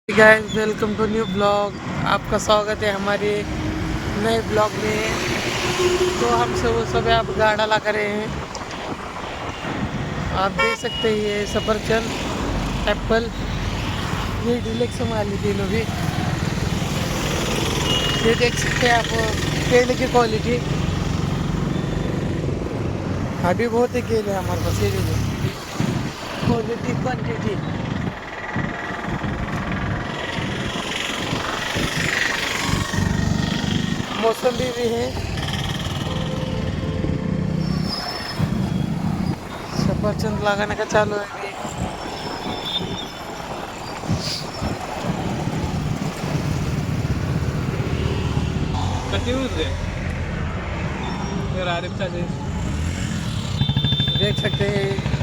Guys welcome to new blog. आपका स्वागत है हमारे नए ब्लॉग में। तो हम सब आप गाड़ा ला कर रहे हैं। आप देख सकते हैं ये सफरचंद एप्पल ये डिलेक्स वाली तीनों भी। ये देख सकते हैं आप केले की क्वालिटी। अभी बहुत ही केले हमारे पास ये क्वालिटी क्वान्टिटी। मौसम्बी भी है, सफरचंद लगाने का चालू है अभी। देख सकते हैं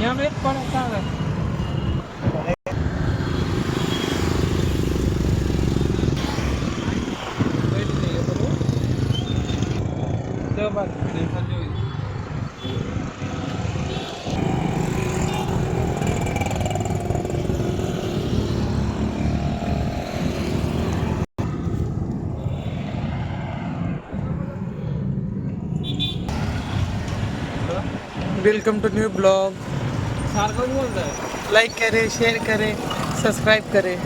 यहाँ पे कौन कहाँ है? Welcome to new blog. Like करें, शेअर करें, सबस्क्राईब करें।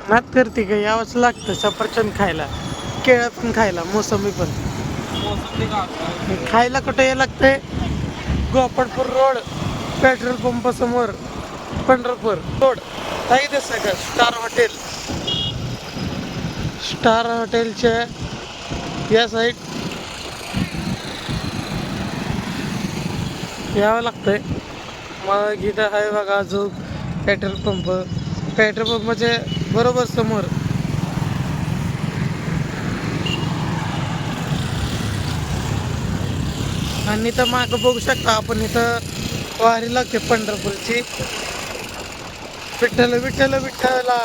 नात करते का यावंच लागतं सफरचंद खायला, केळं पण खायला, मोसंबी पण खायला. कुठे हे लागतंय? गोपाळपूर रोड, पेट्रोल पंप समोर, पंढरपूर रोड. काही दिसतं का? स्टार हॉटेलच्या या साईड यावं लागतंय. मग इथं आहे बघा अजून पेट्रोल पंपाच्या बरोबर समोर. आणि इथं मागं बघू शकता आपण, इथं वारी लागते पंढरपूरची. विठ्ठल विठ्ठल विठ्ठला.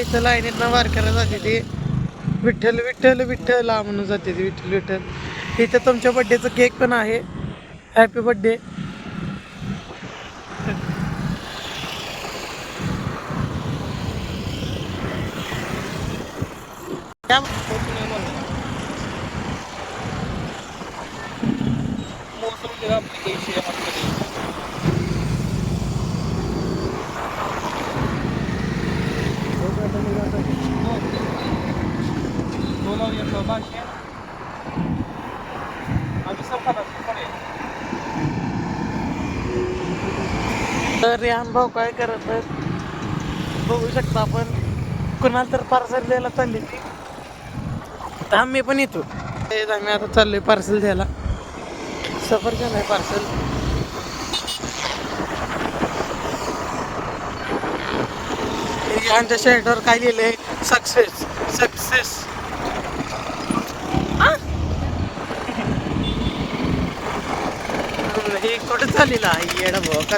इथं लाईनीतनं वार करायला जाते ती. विठ्ठल विठ्ठल विठ्ठला म्हणून जाते ती. विठ्ठल विठ्ठल. इथं तुमच्या बड्डेचं केक पण आहे. Happy birthday. तर रेहान भाऊ काय करत आहेत बघू शकता आपण. कुणाला तर पार्सल द्यायला चालली ती. आम्ही पण येतो. आम्ही आता चाललोय पार्सल द्यायला. सफरचंद आहे पार्सल. यांच्या शर्टवर काय लिहिलंय? Success success. हे कुठं चाललेलं आहे येडा भाऊ का?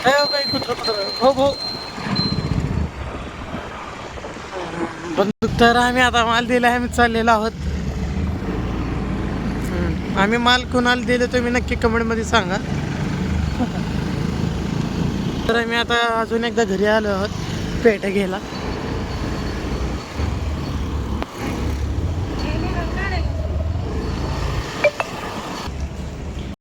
काही कुठं हो भाऊ बंदूक. तर आम्ही आता माल दिला आहे, आम्ही चाललेलो आहोत. आम्ही माल कुणाला दिले तुम्ही नक्की कमेंटमध्ये सांगा. तर आम्ही आता अजून एकदा घरी आलो आहोत पेठ घ्यायला.